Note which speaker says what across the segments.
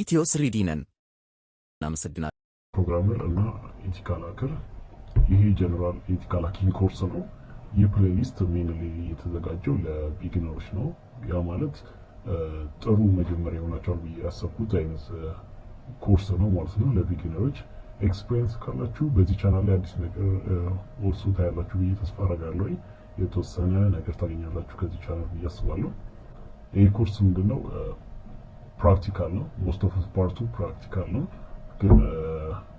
Speaker 1: የኢትዮ ስሪዲ ነን። እናመሰግናለን።
Speaker 2: ፕሮግራመር እና ኤቲካል ሃከር ይሄ ጀነራል ኤቲካል ሃኪንግ ኮርስ ነው። ይህ ፕሌሊስት ሜንሊ የተዘጋጀው ለቢጊነሮች ነው። ያ ማለት ጥሩ መጀመሪያ ይሆናቸዋል ብዬ ያሰብኩት አይነት ኮርስ ነው ማለት ነው። ለቢጊነሮች ኤክስፒሪየንስ ካላችሁ በዚህ ቻናል ላይ አዲስ ነገር ወርሱ ታያላችሁ ብዬ ተስፋ አደርጋለሁ። የተወሰነ ነገር ታገኛላችሁ ከዚህ ቻናል ብዬ አስባለሁ። ይህ ኮርስ ምንድነው? ፕራክቲካል ነው። ሞስት ኦፍ ፓርቱ ፕራክቲካል ነው። ግን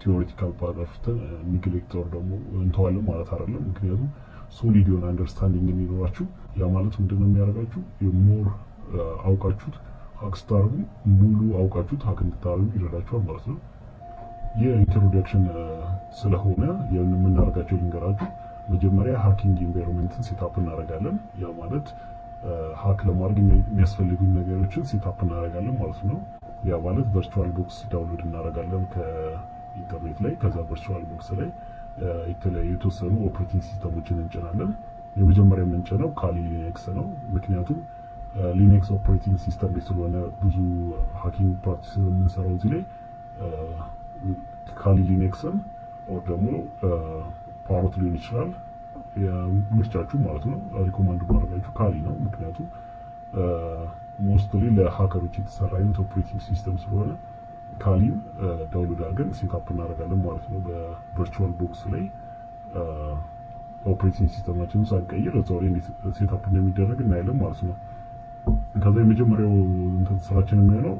Speaker 2: ቲዮሪቲካል ፓርቱን ኒግሌክት ኦር ደግሞ እንተዋለን ማለት አይደለም። ምክንያቱም ሶሊድ የሆነ አንደርስታንዲንግ እንዲኖራችሁ ያ ማለት ምንድነው የሚያደርጋችሁ ሞር አውቃችሁት ሃክ ስታርጉ ሙሉ አውቃችሁት ሃክ እንድታረጉ ይረዳችኋል ማለት ነው። የኢንትሮዳክሽን ስለሆነ የምናደርጋቸው ልንገራችሁ። መጀመሪያ ሃኪንግ ኢንቫይሮንመንትን ሴትአፕ እናደርጋለን። ያ ማለት ሃክ ለማድረግ የሚያስፈልጉ ነገሮችን ሴትአፕ እናደርጋለን ማለት ነው። ያ ማለት ቨርቹዋል ቦክስ ዳውንሎድ እናደርጋለን ከኢንተርኔት ላይ። ከዛ ቨርቹዋል ቦክስ ላይ የተለያዩ የተወሰኑ ኦፕሬቲንግ ሲስተሞችን እንጭናለን። የመጀመሪያ የምንጭነው ካሊ ሊነክስ ነው። ምክንያቱም ሊነክስ ኦፕሬቲንግ ሲስተም ላይ ስለሆነ ብዙ ሃኪንግ ፕራክቲስ የምንሰራው እዚህ ላይ ካሊ ሊነክስን ኦር ደግሞ ፓሮት ሊሆን ይችላል ምርጫችሁ ማለት ነው። ሪኮማንድ ማድረጋችሁ ካሊ ነው። ምክንያቱም ሞስትሊ ለሃከሮች የተሰራ አይነት ኦፕሬቲንግ ሲስተም ስለሆነ ካሊን ዳውንሎድ አድርገን ሴትአፕ እናደርጋለን ማለት ነው። በቨርቹዋል ቦክስ ላይ ኦፕሬቲንግ ሲስተማችንን ሳንቀይር እዛው ላይ እንዴት ሴትአፕ እንደሚደረግ እናያለን ማለት ነው። ከዛ የመጀመሪያው ስራችን የሚሆነው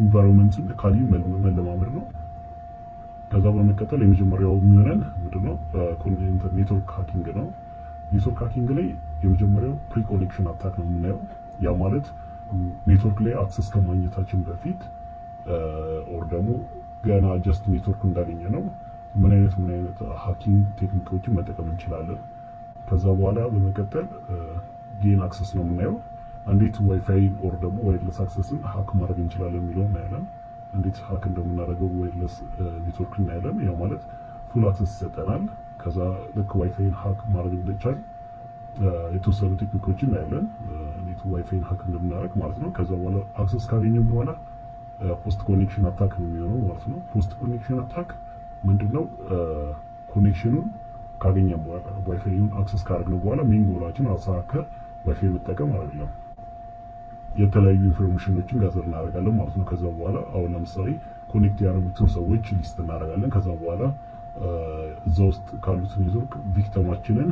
Speaker 2: ኢንቫይሮንመንትን ካሊን መለማመድ ነው። ከዛ በመቀጠል የመጀመሪያው የሚሆነን ምንድነው? ኔትወርክ ሃኪንግ ነው። ኔትወርክ ሃኪንግ ላይ የመጀመሪያው ፕሪ ኮኔክሽን አታክ ነው የምናየው። ያ ማለት ኔትወርክ ላይ አክሰስ ከማግኘታችን በፊት ኦር ደግሞ ገና ጀስት ኔትወርክ እንዳገኘ ነው ምን አይነት ሃኪንግ ቴክኒኮችን መጠቀም እንችላለን። ከዛ በኋላ በመቀጠል ጌን አክሰስ ነው የምናየው። እንዴት ዋይፋይ ኦር ደግሞ ዋይርለስ አክሰስን ሃክ ማድረግ እንችላለን የሚለውን እናያለን። እንዴት ሃክ እንደምናደርገው ዋይርለስ ኔትወርክ እናያለን። ያ ማለት ፉል አክሰስ ይሰጠናል። ከዛ ልክ ዋይፋይን ሃክ ማድረግ እንደቻል የተወሰኑ ቴክኒኮችን እናያለን። እንዴት ዋይፋይን ሃክ እንደምናደርግ ማለት ነው። ከዛ በኋላ አክሰስ ካገኘን በኋላ ፖስት ኮኔክሽን አታክ ነው የሚሆነው ማለት ነው። ፖስት ኮኔክሽን አታክ ምንድነው? ኮኔክሽኑን ካገኘን በኋላ ዋይፋይን አክሰስ ካደረግን በኋላ ሜን ጎላችን አሳከር ዋይፋይ መጠቀም አይደለም። የተለያዩ ኢንፎርሜሽኖችን ጋዘር እናደርጋለን ማለት ነው። ከዛ በኋላ አሁን ለምሳሌ ኮኔክት ያደረጉትን ሰዎች ሊስት እናደርጋለን። ከዛ በኋላ እዛ ውስጥ ካሉት ኔትወርክ ቪክቲማችንን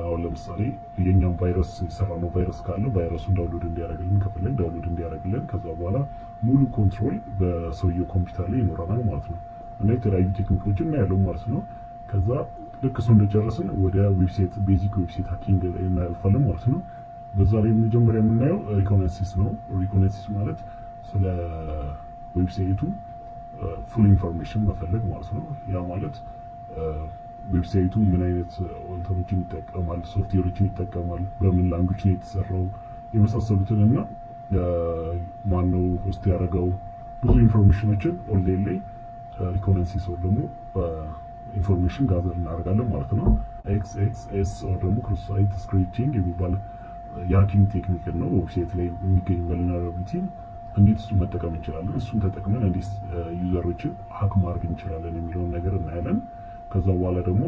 Speaker 2: አሁን ለምሳሌ የኛን ቫይረስ የሰራነው ቫይረስ ካለ ቫይረሱን ዳውንሎድ እንዲያደርግልን ከፈለግ ዳውንሎድ እንዲያደርግልን። ከዛ በኋላ ሙሉ ኮንትሮል በሰውየው ኮምፒውተር ላይ ይኖረናል ማለት ነው። እና የተለያዩ ቴክኒኮችን እናያለን ማለት ነው። ከዛ ልክ እሱ እንደጨረስን ወደ ዌብሳይት ቤዚክ ዌብሳይት ሃኪንግ ላይ እናልፋለን ማለት ነው። በዛ ላይ መጀመሪያ የምናየው ሪኮናይሲስ ነው። ሪኮናይሲስ ማለት ስለ ዌብሳይቱ ፉል ኢንፎርሜሽን መፈለግ ማለት ነው። ያ ማለት ዌብሳይቱ ምን አይነት እንትኖችን ይጠቀማል፣ ሶፍትዌሮችን ይጠቀማል፣ በምን ላንጉዌጅ ነው የተሰራው የመሳሰሉትን እና ማነው ሆስት ያደረገው ብዙ ኢንፎርሜሽኖችን ኦንላይን ላይ ሪኮናይሲስ ወይ ደግሞ ኢንፎርሜሽን ጋዘር እናደርጋለን ማለት ነው። ኤክስኤክስኤስ ወይ ደግሞ ክሮስ ሳይት ስክሪፕቲንግ የሚባል የሃኪንግ ቴክኒክ ነው። ዌብሳይት ላይ የሚገኝ ቨልነራቢሊቲ እንዴት እሱን መጠቀም እንችላለን፣ እሱን ተጠቅመን እንዴት ዩዘሮችን ሃክ ማድረግ እንችላለን የሚለውን ነገር እናያለን። ከዛ በኋላ ደግሞ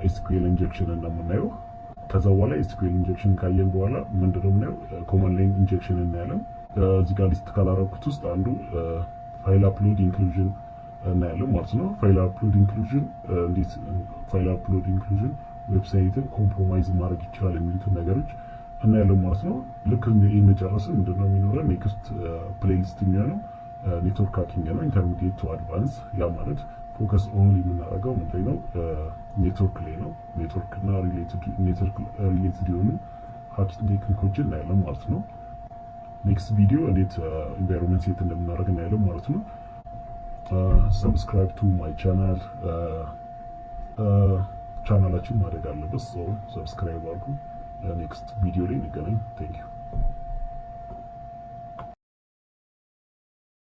Speaker 2: ኤስኪዩኤል ኢንጀክሽን እንደምናየው። ከዛ በኋላ ኤስኪዩኤል ኢንጀክሽን ካየን በኋላ ምንድነው የምናየው? ኮማንድ ላይን ኢንጀክሽን እናያለን። እዚህ ጋር ሊስት ካላረኩት ውስጥ አንዱ ፋይል አፕሎድ ኢንክሉዥን እናያለን ማለት ነው። ፋይል አፕሎድ ኢንክሉዥን እንዴት ፋይል አፕሎድ ኢንክሉዥን ዌብሳይትን ኮምፕሮማይዝ ማድረግ ይችላል የሚሉትን ነገሮች እናያለን ማለት ነው። ልክ እንደዚህ መጨረስን ምንድነው የሚኖረን ኔክስት ፕሌሊስት የሚሆነው ኔትወርክ ሃኪንግ ነው። ኢንተርሚዲየት ቱ አድቫንስ። ያ ማለት ፎከስ ኦንሊ የምናደርገው ምንድን ነው? ኔትወርክ ላይ ነው። ኔትወርክ እና ሪሌትድ የሆኑ ሃኪንግ ቴክኒኮችን እናያለን ማለት ነው። ኔክስት ቪዲዮ እንዴት ኢንቫይሮንመንት ሴት እንደምናደርግ እናያለን ማለት ነው። ሰብስክራይብ ቱ ማይ ቻናል። ቻናላችን ማደግ አለበት። ሰብስክራይብ አድርጉ። ኔክስት ቪዲዮ ላይ እንገናኝ። ቴንክ ዩ